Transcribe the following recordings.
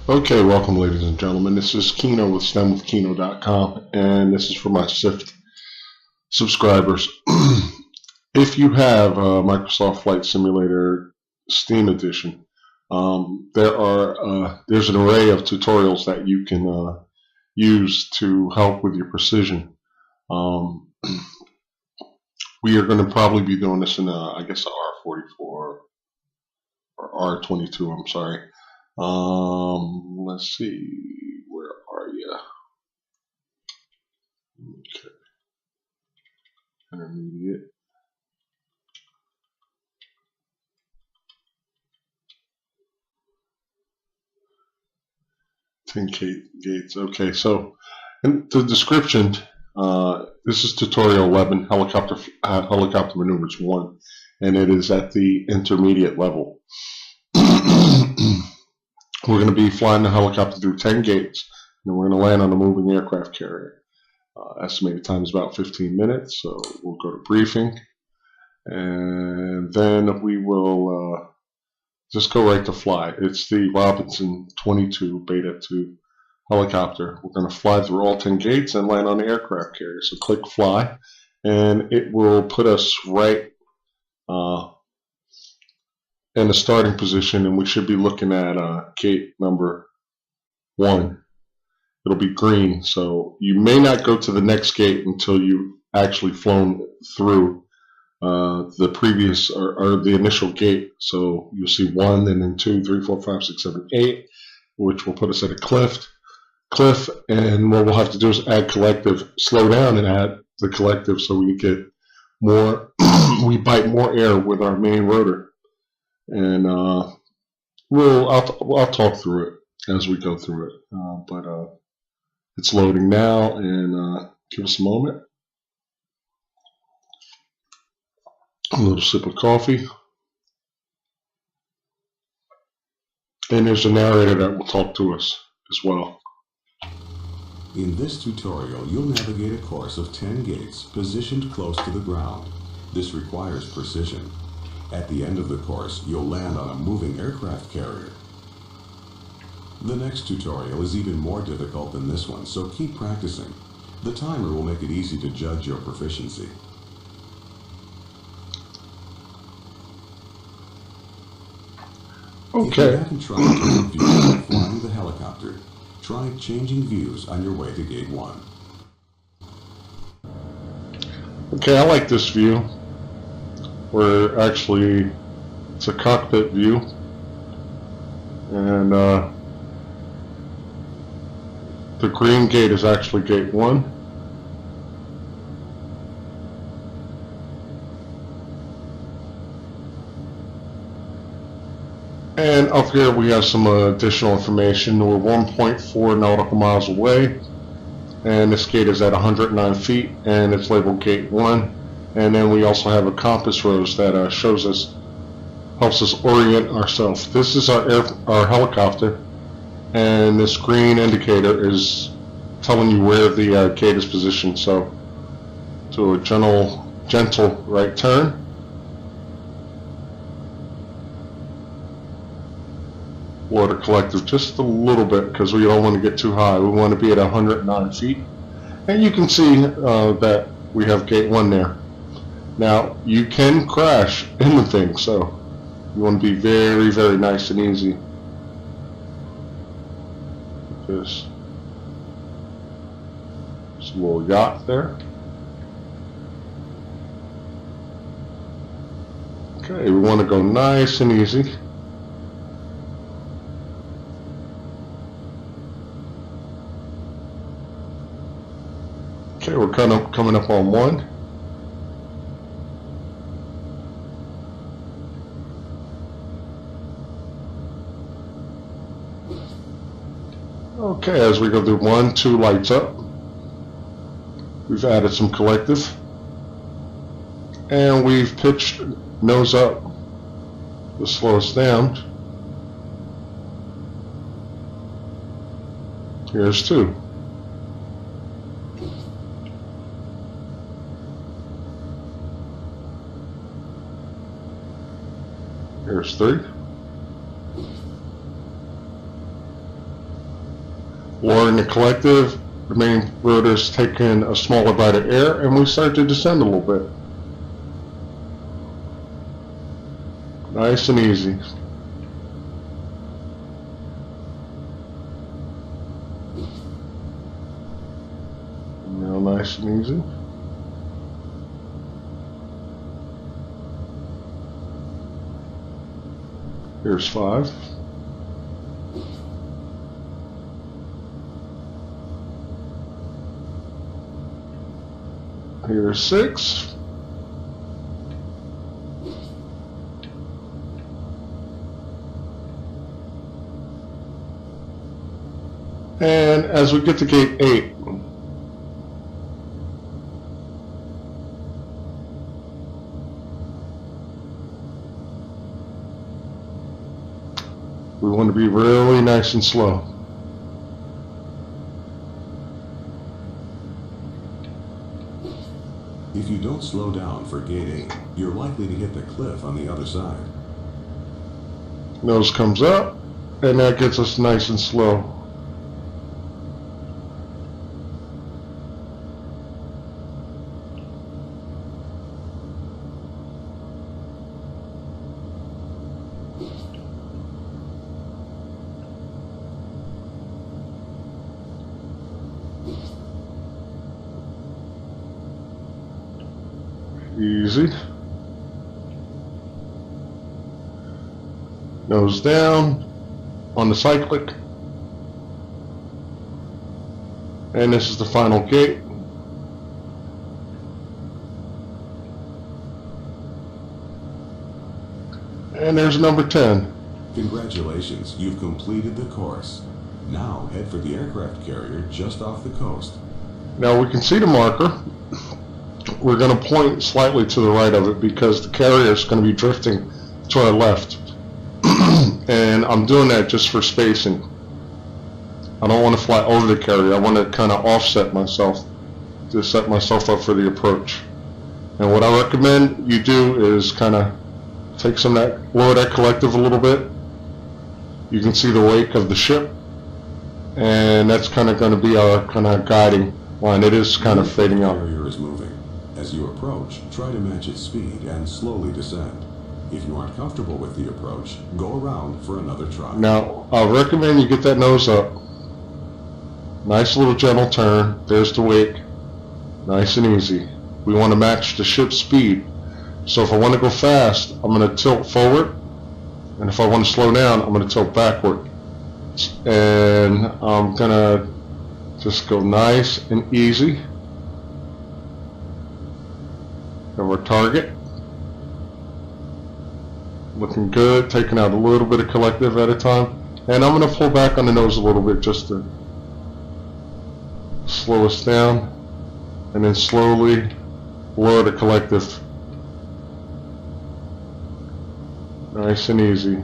Okay, welcome ladies and gentlemen. This is Kieno with STEMwithKieno.com, and this is for my SIFt subscribers. If you have Microsoft Flight Simulator Steam Edition, there's an array of tutorials that you can use to help with your precision. We are going to probably be doing this in I guess R44 or R22. I'm sorry. Let's see, where are you? Okay, intermediate. Gates. Okay, so in the description, this is tutorial 11, helicopter maneuvers 1, and it is at the intermediate level. We're going to be flying the helicopter through 10 gates, and we're going to land on a moving aircraft carrier. Estimated time is about 15 minutes, so we'll go to briefing, and then we will just go right to fly. It's the Robinson 22 Beta 2 helicopter. We're going to fly through all 10 gates and land on the aircraft carrier. So click fly, and it will put us right in the starting position, and we should be looking at gate number 1. It'll be green, so you may not go to the next gate until you've actually flown through the previous or the initial gate. So you'll see 1, and then 2, 3, 4, 5, 6, 7, 8, which will put us at a cliff. And what we'll have to do is add collective, slow down and add the collective so we get more, we bite more air with our main rotor. And I'll talk through it as we go through it. But it's loading now, and give us a moment. A little sip of coffee. And there's a narrator that will talk to us as well. In this tutorial, you'll navigate a course of 10 gates positioned close to the ground. This requires precision. At the end of the course, you'll land on a moving aircraft carrier. The next tutorial is even more difficult than this one, so keep practicing. The timer will make it easy to judge your proficiency. Okay. If you haven't tried different views of flying the helicopter, try changing views on your way to Gate 1. Okay, I like this view, where actually it's a cockpit view, and the green gate is actually Gate 1. And up here we have some additional information. We're 1.4 nautical miles away, and this gate is at 109 feet, and it's labeled Gate 1. And then we also have a compass rose that helps us orient ourselves. This is our helicopter, and this green indicator is telling you where the gate is positioned. So, to a gentle right turn. Water collective just a little bit, because we don't want to get too high. We want to be at 109 feet. And you can see that we have Gate 1 there. Now, you can crash in the thing, so you want to be very, very nice and easy. There's a little yacht there. Okay, we want to go nice and easy. Okay, we're kind of coming up on 1. Okay, as we go through 1, 2 lights up. We've added some collective, and we've pitched nose up to slow us down. Here's 2. Here's 3. Lowering the collective, the main rotor's taking a smaller bite of air, and we start to descend a little bit. Nice and easy. Now nice and easy. Here's 5. Here's 6. And as we get to gate 8, we want to be really nice and slow. If you don't slow down for gate 8, you're likely to hit the cliff on the other side. Nose comes up, and that gets us nice and slow. Easy. Nose down on the cyclic. And this is the final gate. And there's number 10. Congratulations, you've completed the course. Now head for the aircraft carrier just off the coast. Now we can see the marker. We're going to point slightly to the right of it because the carrier is going to be drifting to our left. And I'm doing that just for spacing. I don't want to fly over the carrier. I want to kind of offset myself to set myself up for the approach. And what I recommend you do is kind of take some of that, lower that collective a little bit. You can see the wake of the ship, and that's kind of going to be our kind of guiding line. It is kind of fading out. The carrier is moving. As you approach, try to match its speed and slowly descend. If you aren't comfortable with the approach, go around for another try. Now, I recommend you get that nose up. Nice little gentle turn. There's the wake. Nice and easy. We want to match the ship's speed. So if I want to go fast, I'm going to tilt forward. And if I want to slow down, I'm going to tilt backward. And I'm going to just go nice and easy. And our target. Looking good, taking out a little bit of collective at a time. And I'm going to pull back on the nose a little bit just to slow us down. And then slowly lower the collective. Nice and easy.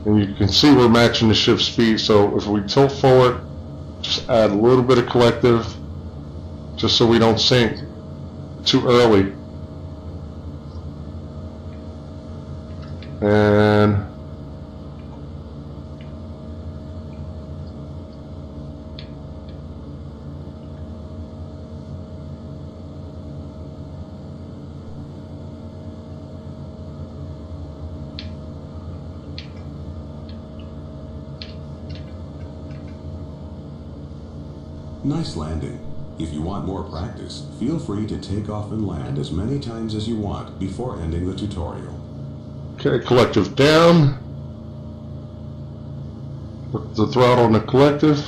And you can see we're matching the ship's speed, so if we tilt forward, just add a little bit of collective just so we don't sink too early. And Nice landing. If you want more practice, feel free to take off and land as many times as you want before ending the tutorial. okay, collective down. Put the throttle on the collective.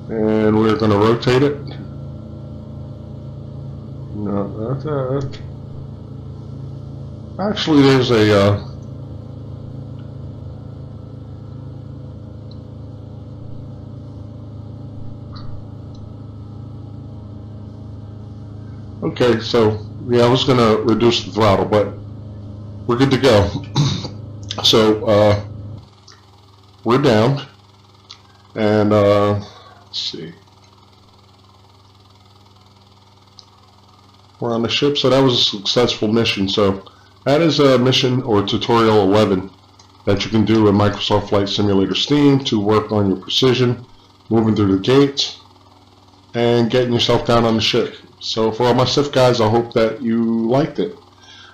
And we're going to rotate it. No, not that. Actually, there's a okay, so yeah, I was going to reduce the throttle, but we're good to go. So we're down, and let's see, we're on the ship. So that was a successful mission. So that is mission or tutorial 11 that you can do in Microsoft Flight Simulator Steam to work on your precision, moving through the gates, and getting yourself down on the ship. So for all my SIFt guys, I hope that you liked it.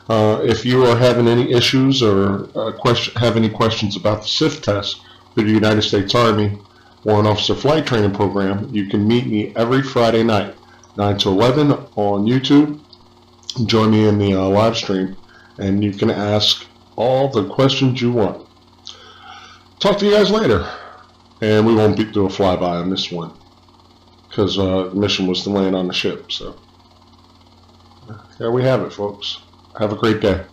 If you are having any issues or have any questions about the SIFt test for the United States Army Warrant Officer Flight Training Program, you can meet me every Friday night, 9 to 11 on YouTube. Join me in the live stream, and you can ask all the questions you want. Talk to you guys later. And we won't do a flyby on this one, because the mission was to land on the ship. So there we have it, folks. Have a great day.